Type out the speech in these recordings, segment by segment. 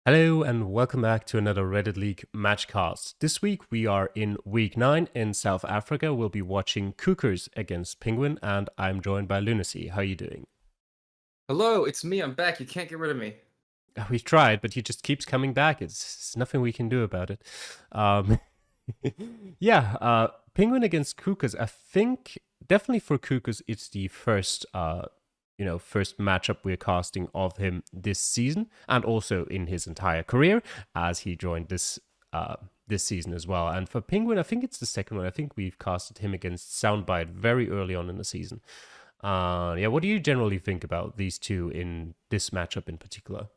Hello and welcome back to another Reddit League matchcast. This week we are in week 9 in South Africa. We'll be watching Kuukers against Pingwin, and I'm joined by Lunacy. How are you doing? Hello, it's me. I'm back. You can't get rid of me. We've tried, but he just keeps coming back. It's nothing we can do about it. Um, Penguin against Kukas. I think definitely for Kukas, it's the first matchup we're casting of him this season, and also in his entire career, as he joined this season as well. And for Penguin, I think it's the second one. I think we've casted him against Soundbite very early on in the season. What do you generally think about these two in this matchup in particular?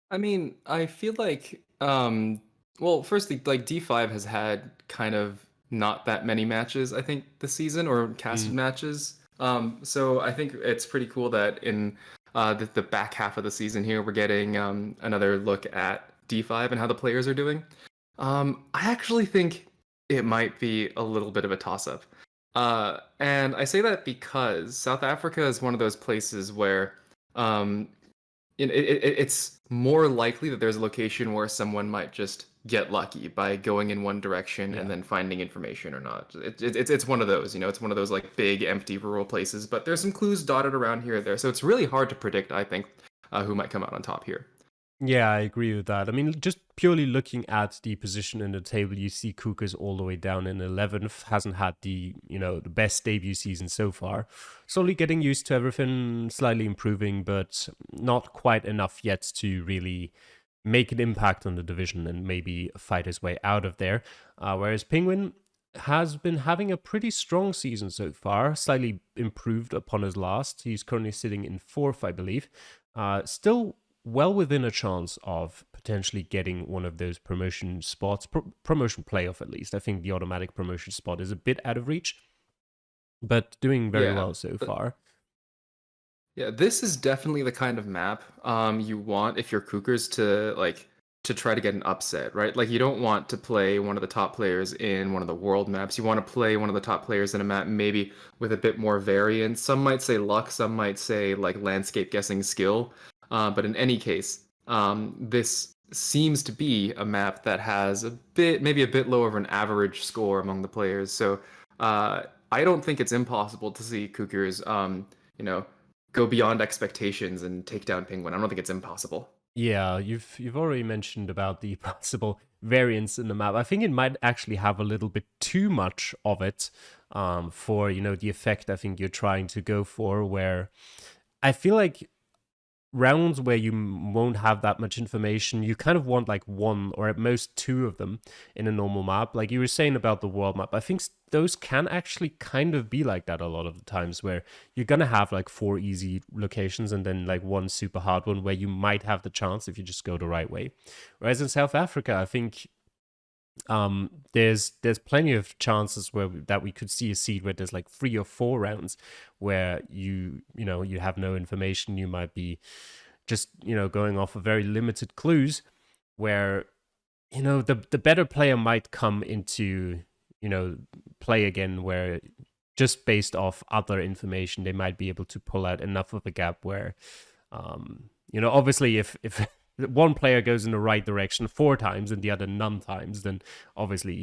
I mean, I feel like, firstly, like D5 has had kind of not that many matches, I think, this season or casted Mm. matches. So I think it's pretty cool that in the back half of the season here, we're getting another look at D5 and how the players are doing. I actually think it might be a little bit of a toss-up. And I say that because South Africa is one of those places where um, it's more likely that there's a location where someone might just get lucky by going in one direction and Yeah. then finding information or not. It's one of those, it's one of those like big empty rural places, but there's some clues dotted around here or there, so it's really hard to predict, I think, who might come out on top here. Yeah, I agree with that. I mean, just purely looking at the position in the table, you see Kukas all the way down in 11th, hasn't had the best debut season so far. Slowly getting used to everything, slightly improving, but not quite enough yet to really make an impact on the division and maybe fight his way out of there. Whereas Penguin has been having a pretty strong season so far, slightly improved upon his last. He's currently sitting in 4th, I believe. Still well within a chance of potentially getting one of those promotion spots, promotion playoff at least. I think the automatic promotion spot is a bit out of reach, but doing very Yeah. well so But far. yeah, this is definitely the kind of map you want if you're Cougars to try to get an upset, right? Like you don't want to play one of the top players in one of the world maps. You want to play one of the top players in a map maybe with a bit more variance. Some might say luck, some might say like landscape guessing skill. But in any case, this seems to be a map that has maybe a bit lower of an average score among the players. So I don't think it's impossible to see Cougars, you know, go beyond expectations and take down Penguin. I don't think it's impossible. Yeah, you've already mentioned about the possible variance in the map. I think it might actually have a little bit too much of it for the effect I think you're trying to go for. Where I feel like rounds where you won't have that much information, you kind of want like one or at most two of them in a normal map. Like you were saying about the world map, I think those can actually kind of be like that a lot of the times, where you're gonna have like four easy locations and then like one super hard one where you might have the chance if you just go the right way. Whereas in South Africa, I think there's plenty of chances where that we could see a seed where there's like 3 or 4 rounds where you have no information. You might be just going off of very limited clues, where the better player might come into play again, where just based off other information they might be able to pull out enough of a gap where obviously if one player goes in the right direction 4 times and the other none times, then obviously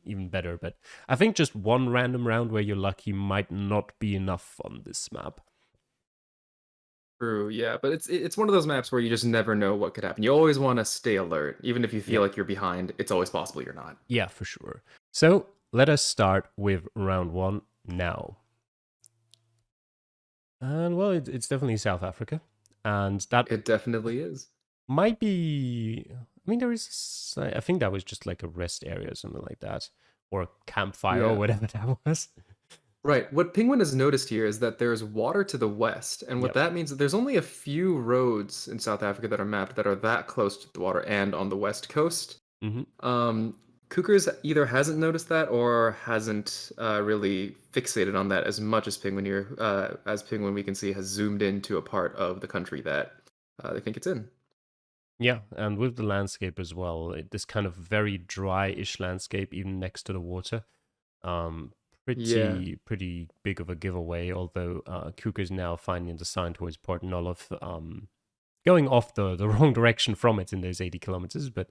even better. But I think just one random round where you're lucky might not be enough on this map. True, yeah, but it's one of those maps where you just never know what could happen. You always want to stay alert, even if you feel Yeah, like you're behind. It's always possible you're not. yeah, for sure. So let us start with round 1 now. And well, it's definitely South Africa, and that It definitely is. might be. I mean, I think that was just like a rest area or something like that, or a campfire or Yeah. whatever that was. Right. What Penguin has noticed here is that there's water to the west, and what Yep. that means is there's only a few roads in South Africa that are mapped that are that close to the water and on the west coast. Hmm. Cookers either hasn't noticed that or hasn't really fixated on that as much as Penguin here. As Penguin, we can see, has zoomed into a part of the country that they think it's in. Yeah, and with the landscape as well, this kind of very dry-ish landscape, even next to the water. Um, Yeah. pretty big of a giveaway. Although Kuka is now finding the sign towards Port Nolloth. going off the wrong direction from it in those 80 kilometers. But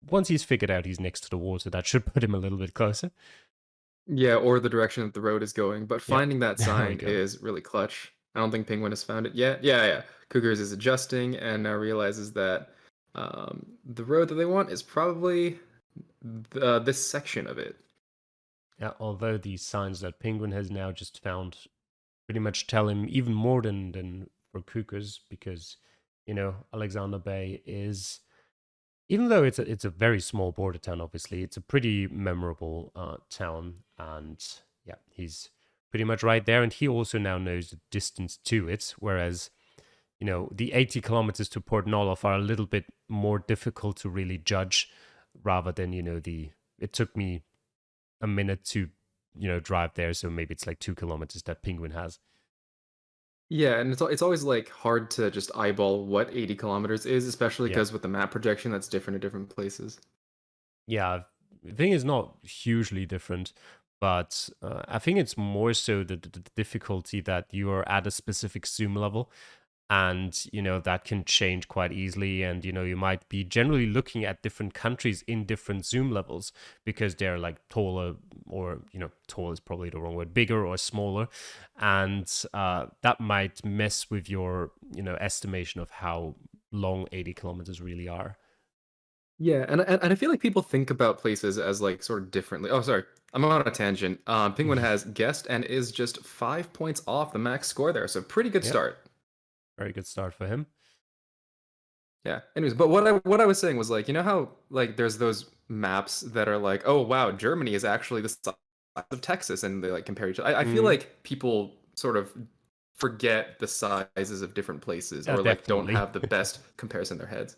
once he's figured out he's next to the water, that should put him a little bit closer. Yeah, or the direction that the road is going. But Yeah, finding that there we sign go. is really clutch. I don't think Penguin has found it yet. Yeah. Kuukers is adjusting and now realizes that the road that they want is probably this section of it. Yeah, although these signs that Penguin has now just found pretty much tell him even more than for Cookers, because Alexander Bay is, even though it's a very small border town, obviously it's a pretty memorable town, and yeah, he's pretty much right there, and he also now knows the distance to it, whereas the 80 kilometers to Port Nolof are a little bit more difficult to really judge, rather than it took me a minute to drive there, so maybe it's like 2 kilometers that Penguin has. Yeah, and it's always like hard to just eyeball what 80 kilometers is, especially Yeah. because with the map projection, that's different at different places. Yeah, the thing is not hugely different, but I think it's more so the difficulty that you are at a specific zoom level, and that can change quite easily, and you might be generally looking at different countries in different zoom levels because they're like taller, or tall is probably the wrong word, bigger or smaller, and that might mess with your estimation of how long 80 kilometers really are. Yeah, and I feel like people think about places as like sort of differently. Oh, sorry, I'm on a tangent. Penguin has guessed and is just 5 points off the max score there, so pretty good Yep, start. very good start for him. Yeah. Anyways, but what I was saying was like, you know how like there's those maps that are like, oh wow, Germany is actually the size of Texas, and they like compare each other. I feel Mm, like people sort of forget the sizes of different places, yeah, or like don't definitely. have the best comparison in their heads.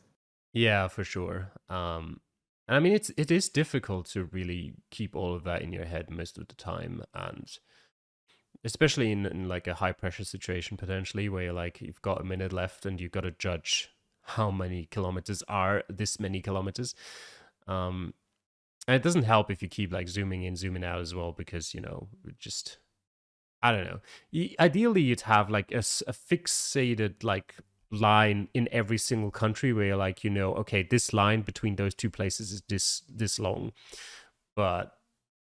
Yeah, for sure. And I mean, it is difficult to really keep all of that in your head most of the time, and especially in like a high pressure situation potentially, where you've got a minute left and you've got to judge how many kilometers are this many kilometers. Um, and it doesn't help if you keep like zooming in, zooming out as well, because just I don't know. Ideally, you'd have like a fixated like line in every single country where you're like, okay, this line between those two places is this long. But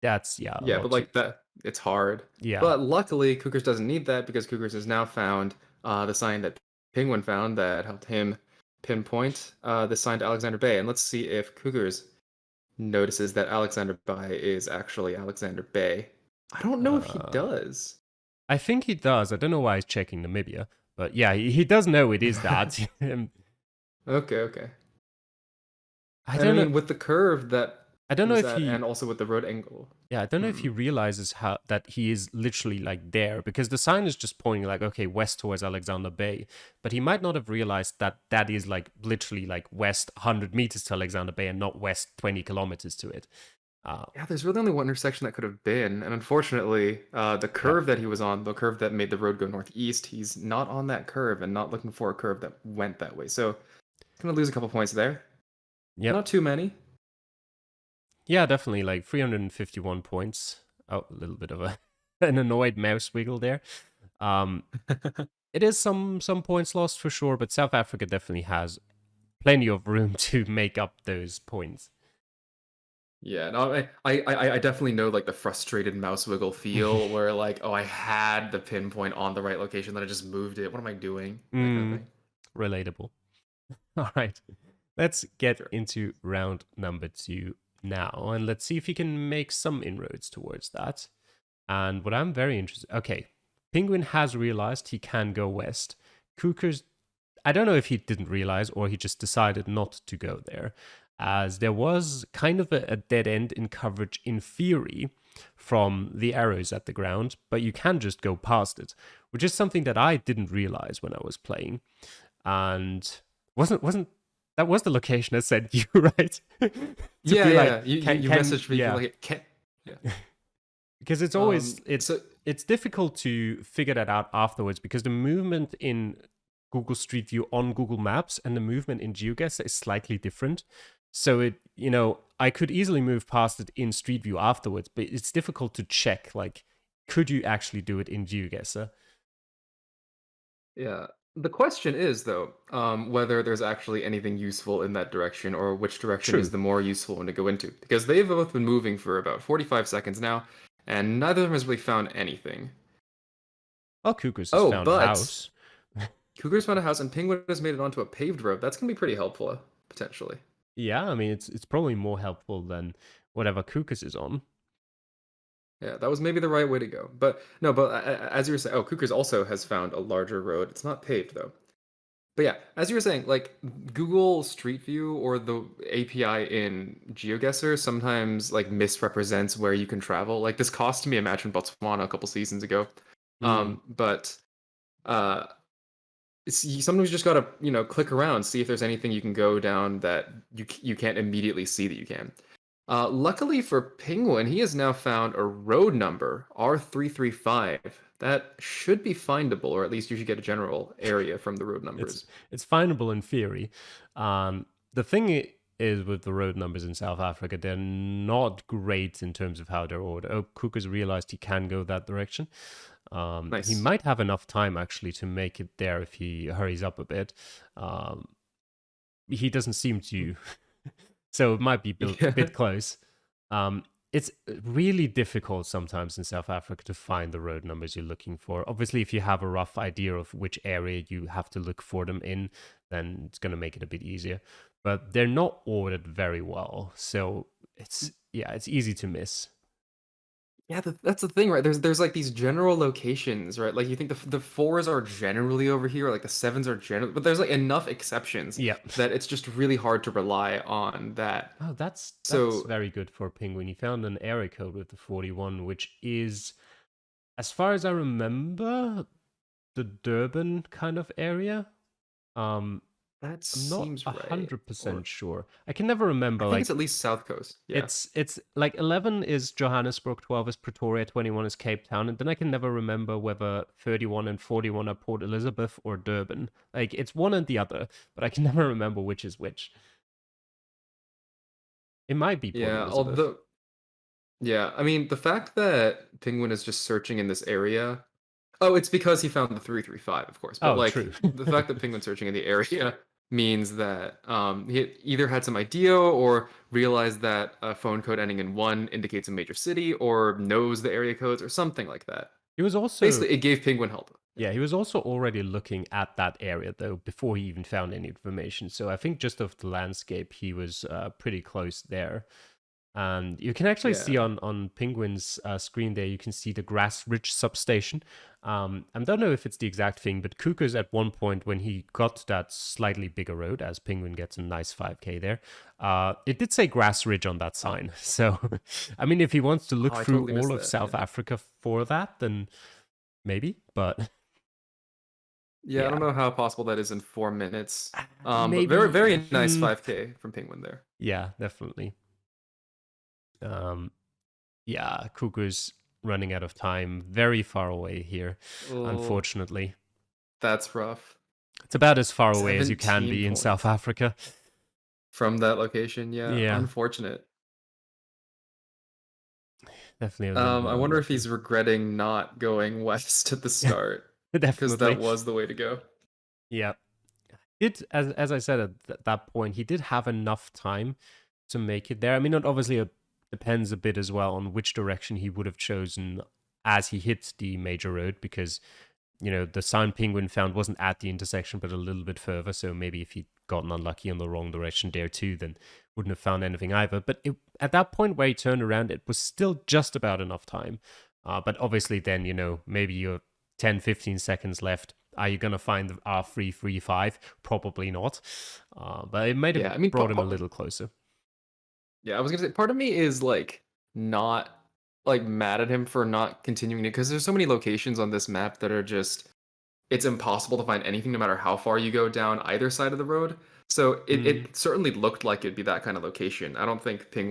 that's, yeah, a Yeah, lot but too. like that, it's hard. Yeah. But luckily, Cookers doesn't need that because Cookers has now found the sign that Penguin found that helped him pinpoint the sign to Alexander Bay. And let's see if Cookers notices that Alexander Bay is actually Alexander Bay. I don't know if he Uh, does. I think he does. I don't know why he's checking Namibia, but yeah, he does know it is that. Okay. I And I don't know. mean, with the curve that I don't he know was if at, he and also with the road angle. Yeah, I don't know if Hmm. he realizes how that he is literally like there, because the sign is just pointing like, okay, west towards Alexander Bay, but he might not have realized that that is like literally like west 100 meters to Alexander Bay and not west 20 kilometers to it. Uh, Yeah, there's really only one intersection that could have been, and unfortunately, the yep, curve that he was on, the curve that made the road go northeast, he's not on that curve and not looking for a curve that went that way. So, gonna lose a couple points there. yep, Not too many. yeah, definitely like 351 points. Oh, a little bit of a an annoyed mouse wiggle there. Um, it is some points lost for sure, but South Africa definitely has plenty of room to make up those points. Yeah, no, I definitely know like the frustrated mouse wiggle feel where like, oh, I had the pinpoint on the right location, then I just moved it. What am I doing? That kind of Mm, thing. relatable. All right. Let's get Sure. into round number 2 now, and let's see if he can make some inroads towards that. And what I'm very interested, okay, Penguin has realized he can go west. Cookers, I don't know if he didn't realize or he just decided not to go there, as there was kind of a dead end in coverage in theory from the arrows at the ground, but you can just go past it, which is something that I didn't realize when I was playing. And wasn't that was the location I sent you, right? To Yeah, be like, yeah. You you, can you can messaged me yeah, like, can yeah. because it's always So it's difficult to figure that out afterwards, because the movement in Google Street View on Google Maps and the movement in Geoguessr is slightly different. So I could easily move past it in Street View afterwards, but it's difficult to check, like, could you actually do it in Geoguessr? yeah. The question is, though, whether there's actually anything useful in that direction or which direction is True. the more useful one to go into. Because they've both been moving for about 45 seconds now, and neither of them has really found anything. Well, Kukus has Oh, found a but house. Cougar's found a house and Penguin has made it onto a paved road. That's going to be pretty helpful, potentially. Yeah, I mean it's probably more helpful than whatever Kukus is on. Yeah, that was maybe the right way to go. But no, but as you were saying, oh, Cougars also has found a larger road. It's not paved, though. But yeah, as you were saying, like Google Street View or the API in GeoGuessr sometimes like misrepresents where you can travel. Like this cost me a match in Botswana a couple seasons ago. Mm. But uh, sometimes you just gotta click around, see if there's anything you can go down that you can't immediately see that you can. Luckily for Penguin, he has now found a road number R335 that should be findable, or at least you should get a general area from the road It's numbers. it's findable in theory. The thing is with the road numbers in South Africa, they're not great in terms of how they're ordered. Oh, Cook has realized he can go that direction. He Nice. might have enough time actually to make it there if he hurries up a bit. Um, he doesn't seem to, so it might be built a Yeah. bit close. It's really difficult sometimes in South Africa to find the road numbers you're looking for. Obviously, if you have a rough idea of which area you have to look for them in, then it's going to make it a bit easier. But they're not ordered very well, so it's easy to miss. Yeah, that's the thing, right? There's like these general locations, right? Like you think the fours are generally over here, or like the sevens are generally, but there's like enough exceptions Yeah. that it's just really hard to rely on that. Oh, that's So very good for Penguin. He found an area code with the 41, which is, as far as I remember, the Durban kind of area. Um, that I'm not seems right. 100% Or sure. I can never remember. I think it's Like at least South Coast. Yeah. it's like 11 is Johannesburg, 12 is Pretoria, 21 is Cape Town, and then I can never remember whether 31 and 41 are Port Elizabeth or Durban. Like it's one and the other, but I can never remember which is which. It might be Port Yeah, Elizabeth. although yeah, I mean the fact that Penguin is just searching in this area. Oh, it's because he found the 335, of course. But Oh, like true. the fact that Penguin's searching in the area means that he either had some idea or realized that a phone code ending in 1 indicates a major city or knows the area codes or something like that. He was also Basically, it gave Penguin help. Yeah. Yeah, he was also already looking at that area though before he even found any information. So I think just of the landscape, he was pretty close there. And you can actually see Yeah. on Penguin's screen there, you can see the Grass Ridge substation. I don't know if it's the exact thing, but Kukas at one point when he got to that slightly bigger road, as Penguin gets a nice 5K there, it did say Grass Ridge on that sign. So, I mean, if he wants to Oh, look I through totally all missed of that. South Yeah. Africa for that, then maybe. But Yeah, I don't yeah, know how possible that is in 4 minutes. But very, maybe. very nice 5K from Penguin there. Yeah, definitely. Um, yeah, Kuku's running out of time. Very far away here, Oh, unfortunately. that's rough. It's about as far away as you can 17 be in South points Africa. from that location. Yeah, Yeah, unfortunate. definitely a little bit I wonder if unlucky. he's regretting not going west at the start because Definitely. that was the way to go. Yeah. It as I said at that point, he did have enough time to make it there. I mean, it obviously depends a bit as well on which direction he would have chosen as he hit the major road because the sign Penguin found wasn't at the intersection, but a little bit further. So maybe if he'd gotten unlucky in the wrong direction there too, then wouldn't have found anything either. But at that point where he turned around, it was still just about enough time. But obviously, then, maybe you're 10, 15 seconds left. Are you going to find the R335? Probably not. But it might have Yeah, I mean, brought him a little closer. yeah, I was gonna say part of me is like not like mad at him for not continuing it because there's so many locations on this map that are just it's impossible to find anything no matter how far you go down either side of the road. So Mm, it certainly looked like it'd be that kind of location. I don't think I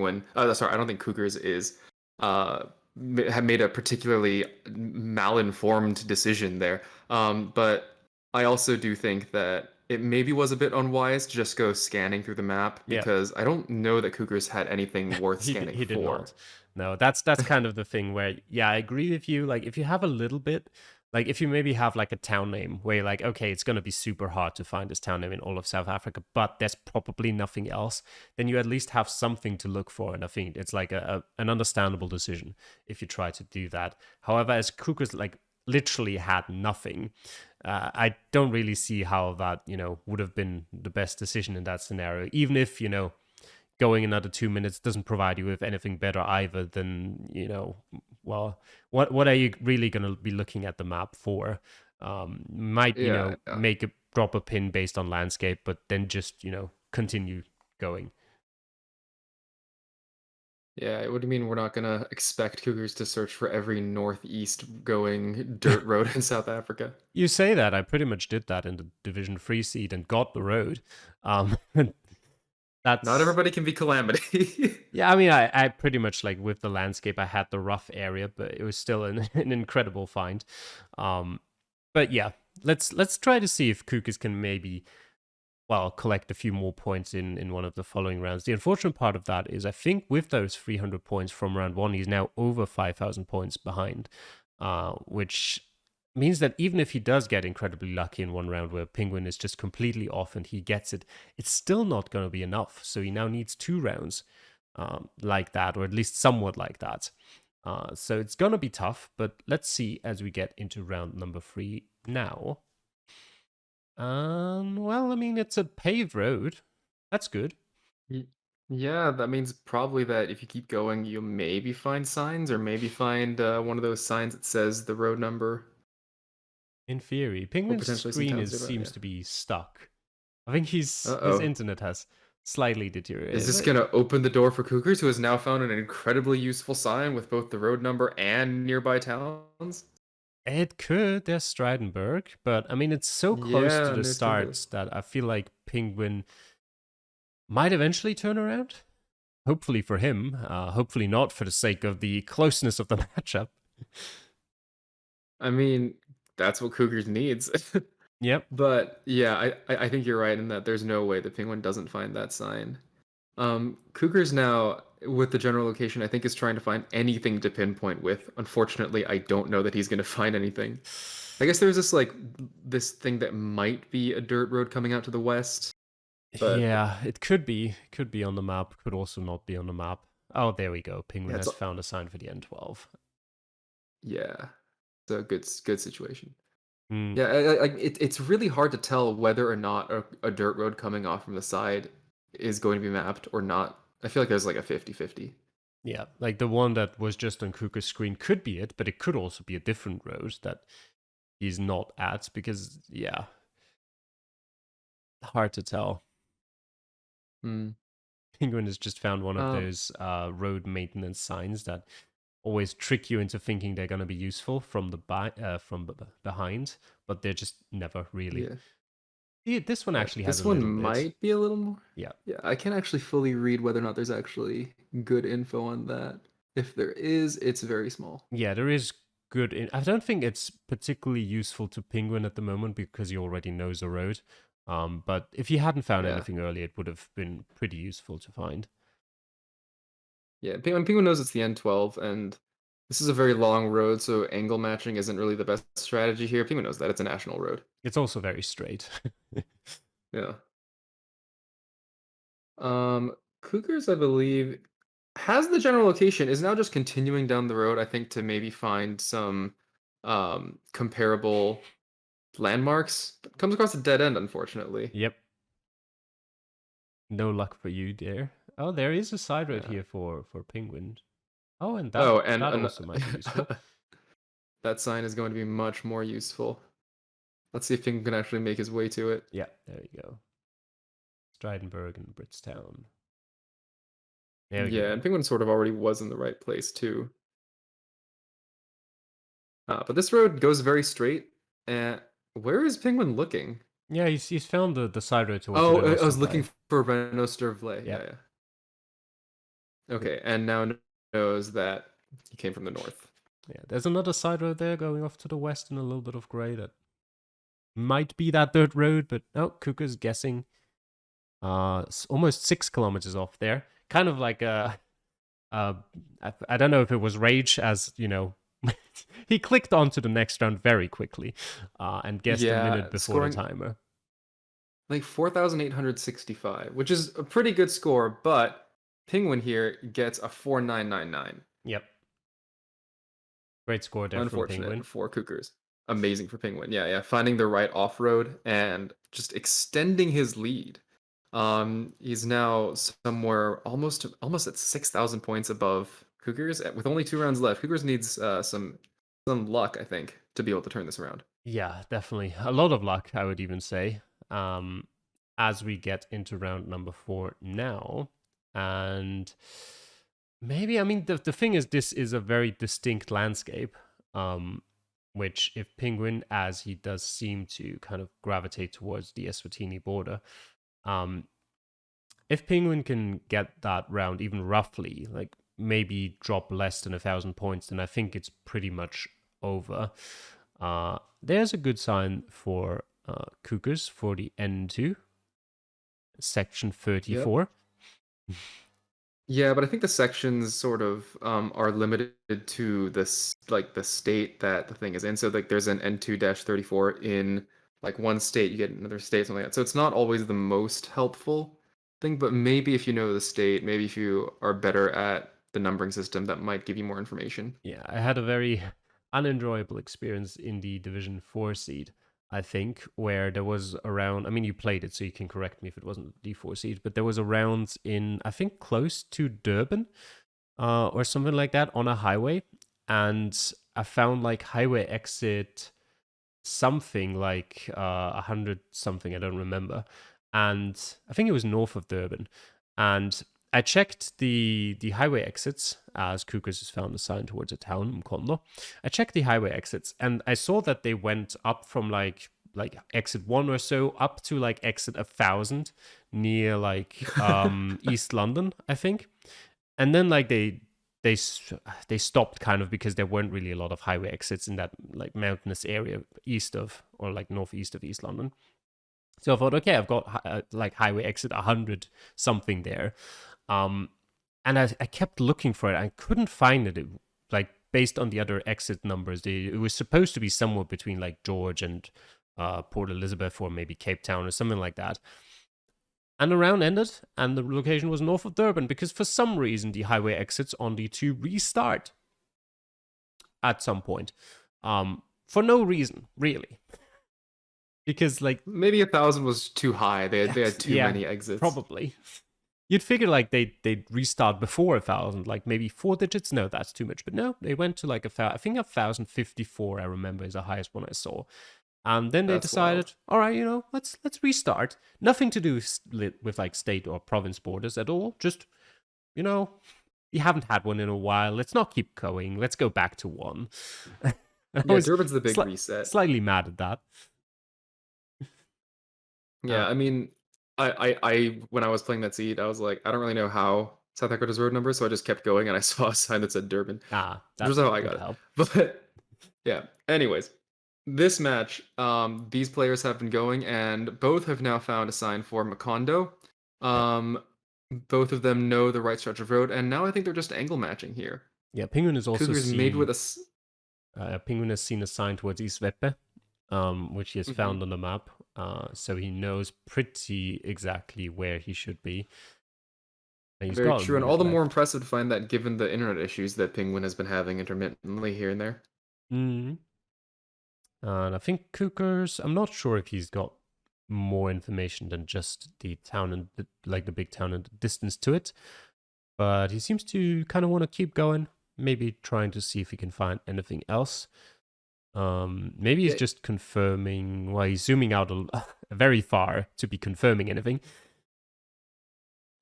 don't think Cougars is have made a particularly malinformed decision there. But I also do think that it maybe was a bit unwise to just go scanning through the map yeah. because I don't know that Cougars had anything worth scanning He did for. not. No, that's kind of the thing where, yeah, I agree with you. Like, if you have a little bit, Like if you maybe have like a town name where you're like, okay, it's going to be super hard to find this town name in all of South Africa, but there's probably nothing else, then you at least have something to look for. And I think it's like an understandable decision if you try to do that. However, as Kuukers like literally had nothing, I don't really see how that, would have been the best decision in that scenario, even if, going another 2 minutes doesn't provide you with anything better either, then well, what are you really going to be looking at the map for? Might Yeah, yeah. make a drop a pin based on landscape, but then just continue going. Yeah, what do you mean we're not gonna expect cougars to search for every northeast going dirt road in South Africa? You say that, I pretty much did that in the Division 3 seed and got the road. um Not that's everybody can be Calamity. Yeah, I mean, I pretty much like with the landscape, I had the rough area, but it was still an incredible find. But yeah, let's try to see if Kukas can maybe, well, collect a few more points in one of the following rounds. The unfortunate part of that is I think with those 300 points from round one, he's now over 5,000 points behind, which means that even if he does get incredibly lucky in one round where Pingwin is just completely off and he gets it, it's still not going to be enough. So he now needs 2 rounds like that, or at least somewhat like that. So it's going to be tough, but let's see as we get into round number 3 now. Well, I mean, it's a paved road. That's good. Y- Yeah, that means probably that if you keep going, you'll maybe find signs, or maybe find one of those signs that says the road number, In theory, or Penguin's potentially some screen towns is nearby. seems Yeah. to be stuck. I think his Uh-oh. internet has slightly Is deteriorated. this gonna open the door for Cougars, who has now found an incredibly useful sign with both the road number and nearby towns? It could. There's Stridenberg, but I mean, it's so close to Yeah, the near Timberlake. start that I feel like Penguin might eventually turn around. Hopefully for him. Hopefully not for the sake of the closeness of the matchup. I mean, that's what Cougars needs. Yep. But yeah, I think you're right in that there's no way the Penguin doesn't find that sign. Cougars now, with the general location, I think is trying to find anything to pinpoint with. Unfortunately, I don't know that he's going to find anything. I guess there's this thing that might be a dirt road coming out to the west, but Yeah, it could be. Could be on the map. Could also not be on the map. Oh, there we go. Penguin yeah, has found a sign for the N12. yeah, it's a good situation. Hmm. Yeah, it's really hard to tell whether or not a dirt road coming off from the side is going to be mapped or not. I feel like there's like a 50-50. Yeah, like the one that was just on Kuka's screen could be it, but it could also be a different road that he's not at because, yeah, hard to tell. Hmm. Penguin has just found one of Um, those road maintenance signs that always trick you into thinking they're going to be useful from behind, but they're just never really. yeah. Yeah, this one Yeah, actually has this a one little bit. might be a little more. Yeah. Yeah, I can't actually fully read whether or not there's actually good info on that. If there is, it's very small. Yeah, there is good. I don't think it's particularly useful to Penguin at the moment because he already knows the road. But if he hadn't found Yeah, anything earlier, it would have been pretty useful to find. yeah. Penguin knows it's the N12, and this is a very long road, so angle matching isn't really the best strategy here. Penguin knows that it's a national road. It's also very straight. Yeah. Cougars, I believe, has the general location, is now just continuing down the road, I think, to maybe find some comparable landmarks. Comes across a dead end, unfortunately. Yep. No luck for you there. Oh, there is a side road Yeah. here for Penguin. Oh, and that Oh, and that also might be useful. that sign is going to be much more useful. Let's see if Penguin can actually make his way to it. Yeah, there you go. Stridenberg and Britztown. There we Yeah, go. and Penguin sort of already was in the right place too. But this road goes very straight. And where is Penguin looking? Yeah, he's found the side road towards Oh, I was looking Renostervlei. for Renostervlei. Yeah. Yeah, yeah. Okay, and now knows that he came from the north. Yeah, there's another side road there going off to the west in a little bit of grey that might be that dirt road, but no, Kuka's guessing. Almost 6 kilometers off there. Kind of like I don't know if it was rage as He clicked on to the next round very quickly and guessed a Yeah, minute before the scoring timer. like 4,865, which is a pretty good score, but Penguin here gets a 4,999. Yep. Great score there from Penguin. Unfortunate for Kuukers. Amazing for Penguin. Yeah, yeah. Finding the right off road and just extending his lead. He's now somewhere almost at 6,000 points above Cougars with only 2 rounds left. Cougars needs some luck, I think, to be able to turn this around. Yeah, definitely. A lot of luck, I would even say, as we get into round number 4 now. And maybe, I mean, the thing is, this is a very distinct landscape, which if Penguin, as he does seem to kind of gravitate towards the Eswatini border, if Penguin can get that round even roughly, like maybe drop less than 1,000 points, then I think it's pretty much over. There's a good sign for Kuukers for the N2, section 34. Yep. Yeah, but I think the sections sort of are limited to this, like the state that the thing is in. So like there's an N2-34 in like one state, you get another state, something like that. So it's not always the most helpful thing, but maybe if you know the state, maybe if you are better at the numbering system, that might give you more information. Yeah, I had a very unenjoyable experience in the Division 4 seed, I think, where there was a round. I mean, you played it, so you can correct me if it wasn't the D4 seed, but there was a round in, I think, close to Durban or something like that on a highway. And I found like highway exit something like 100 something, I don't remember. And I think it was north of Durban. And I checked the highway exits as Kuukers has found a sign towards a town, Mkondo. I checked the highway exits and I saw that they went up from like exit 1 or so up to like exit 1,000 near like East London, I think. And then like they stopped kind of because there weren't really a lot of highway exits in that like mountainous area east of or like northeast of East London. So I thought, okay, I've got like highway exit 100 something there. And I kept looking for it. I couldn't find it. Like based on the other exit numbers, it was supposed to be somewhere between like George and Port Elizabeth or maybe Cape Town or something like that. And the round ended, and the location was north of Durban because for some reason the highway exits on D2 restart at some point. For no reason, really. Because like Maybe 1,000 was too high. They had too many exits. Probably. You'd figure like they'd restart before 1,000, like maybe 4 digits. No, that's too much. But no, they went to like I think 1,054. I remember is the highest one I saw. And then they decided, all right, let's restart. Nothing to do with like state or province borders at all. Just, you haven't had one in a while. Let's not keep going. Let's go back to 1. Yeah, Durban's the big reset. Slightly mad at that. Yeah, I mean, I when I was playing that seed, I was like, I don't really know how South Africa's road number, so I just kept going, and I saw a sign that said Durban. That was how I got it. But yeah, anyways, this match, these players have been going, and both have now found a sign for Macondo. Both of them know the right stretch of road, and now I think they're just angle matching here. Yeah, Penguin is also made with a Penguin has seen a sign towards East Veppe, which he has found on the map. So he knows pretty exactly where he should be. Very true, and all the more impressive to find that given the internet issues that Penguin has been having intermittently here and there. Mm-hmm. And I think Kuukers, I'm not sure if he's got more information than just the town and the big town and the distance to it. But he seems to kind of want to keep going, maybe trying to see if he can find anything else. Maybe he's just confirming. Well, he's zooming out very far to be confirming anything.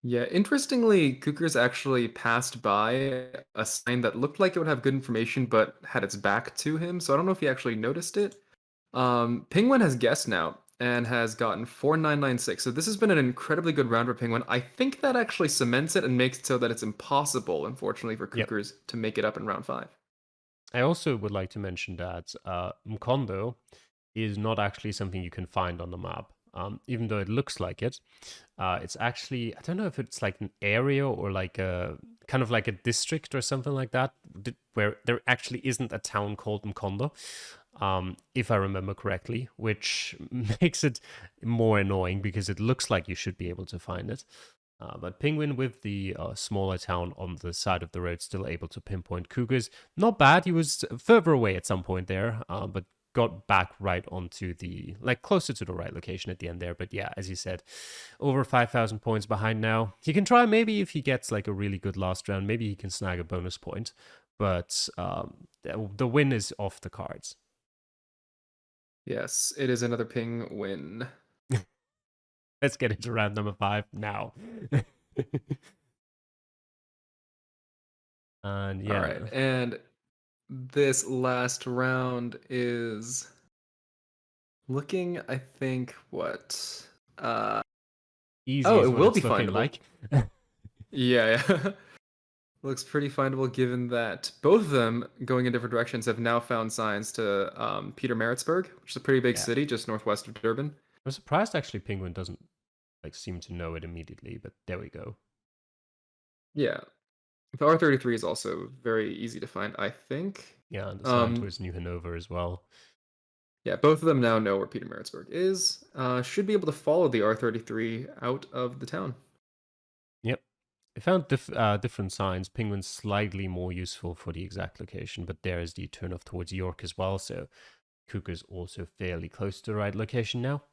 Yeah, interestingly, Kuukers actually passed by a sign that looked like it would have good information, but had its back to him. So I don't know if he actually noticed it. Penguin has guessed now and has gotten 4,996. So this has been an incredibly good round for Penguin. I think that actually cements it and makes it so that it's impossible, unfortunately, for Kuukers to make it up in round 5. I also would like to mention that Mkondo is not actually something you can find on the map. Even though it looks like it, it's actually, I don't know if it's like an area or like a kind of like a district or something like that, where there actually isn't a town called Mkondo, if I remember correctly, which makes it more annoying because it looks like you should be able to find it. But Pingwin, with the smaller town on the side of the road, still able to pinpoint Kuukers. Not bad. He was further away at some point there, but got back right onto the, like, closer to the right location at the end there. But yeah, as you said, over 5,000 points behind now. He can try, maybe if he gets like a really good last round, maybe he can snag a bonus point. But the win is off the cards. Yes, it is another ping win. Let's get into round number 5 now. And All yeah, right, and this last round is looking, I think, what? easy Oh, is it what will be it's looking findable. like. Yeah, yeah. Looks pretty findable given that both of them, going in different directions, have now found signs to Peter Maritzburg, which is a pretty big Yeah, city just northwest of Durban. I'm surprised actually Penguin doesn't like seem to know it immediately, but there we go. Yeah. The R33 is also very easy to find, I think. Yeah, and the sign Um, towards New Hanover as well. yeah, both of them now know where Peter Maritzburg is. Should be able to follow the R33 out of the town. Yep. I found different signs. Penguin's slightly more useful for the exact location, but there is the turnoff towards York as well, so Kuka's also fairly close to the right location now.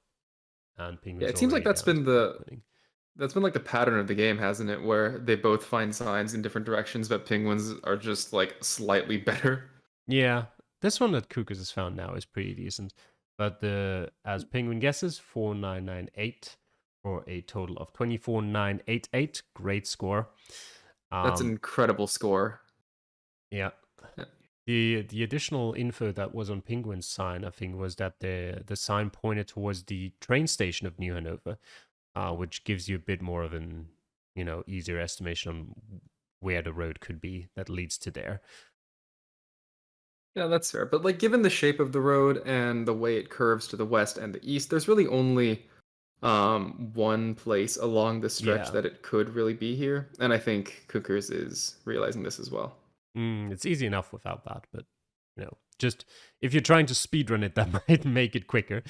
And Yeah, Penguin's it seems like already that's down to been the pinpointing. that's been like the pattern of the game, hasn't it? Where they both find signs in different directions, but penguins are just like slightly better. Yeah, this one that Kukas has found now is pretty decent. But the as Penguin guesses, 4998 for a total of 24988. Great score. That's an Um, incredible score. yeah. Yeah. The additional info that was on Penguin's sign, I think, was that the sign pointed towards the train station of New Hanover, which gives you a bit more of an easier estimation on where the road could be that leads to there. Yeah, that's fair. But like given the shape of the road and the way it curves to the west and the east, there's really only one place along the stretch Yeah. that it could really be here. And I think Cookers is realizing this as well. It's easy enough without that, but just if you're trying to speedrun it, that might make it quicker.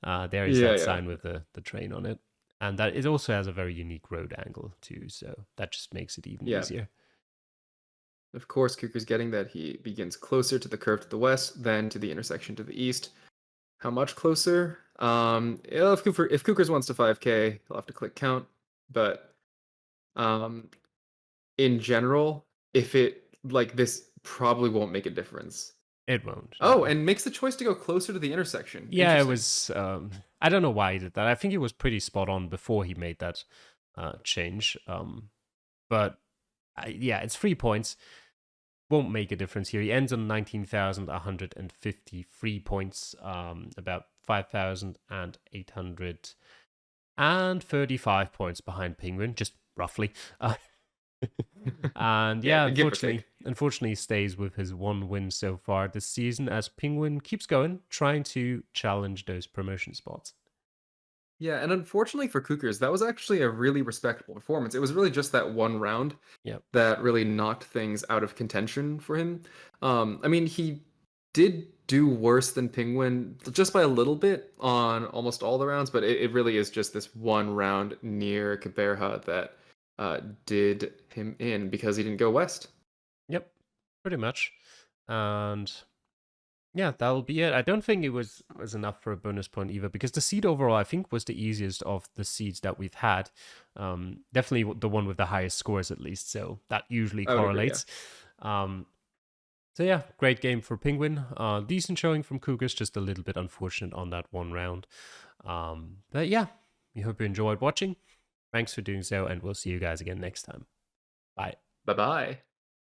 There is Yeah, that yeah. sign with the train on it, and that it also has a very unique road angle too, so that just makes it even Yeah. easier. Of course, Cooker's getting that he begins closer to the curve to the west than to the intersection to the east. How much closer? If Cookers wants to 5K, he'll have to click count. But um, in general, if it like this probably won't make a difference. It won't. Oh, No. and makes the choice to go closer to the intersection. Yeah, it Interesting. was. I don't know why he did that. I think he was pretty spot on before he made that change. But yeah, it's 3 points. Won't make a difference here. He ends on 19,153 points, about 5,835 points behind Penguin, just roughly. And Yeah, yeah, give or take. unfortunately, he stays with his one win so far this season as Penguin keeps going, trying to challenge those promotion spots. Yeah, and unfortunately for Cookers, that was actually a really respectable performance. It was really just that one round Yep. that really knocked things out of contention for him. I mean, he did do worse than Penguin just by a little bit on almost all the rounds, but it really is just this one round near Caberha that did him in because he didn't go west. Yep. Pretty much. And yeah, that'll be it. I don't think it was enough for a bonus point either, because the seed overall, I think, was the easiest of the seeds that we've had. Definitely the one with the highest scores, at least. So that usually I would agree, yeah. correlates. So yeah, great game for Penguin. Decent showing from Cougars, just a little bit unfortunate on that one round. But yeah, we hope you enjoyed watching. Thanks for doing so, and we'll see you guys again next time. Bye. Bye bye.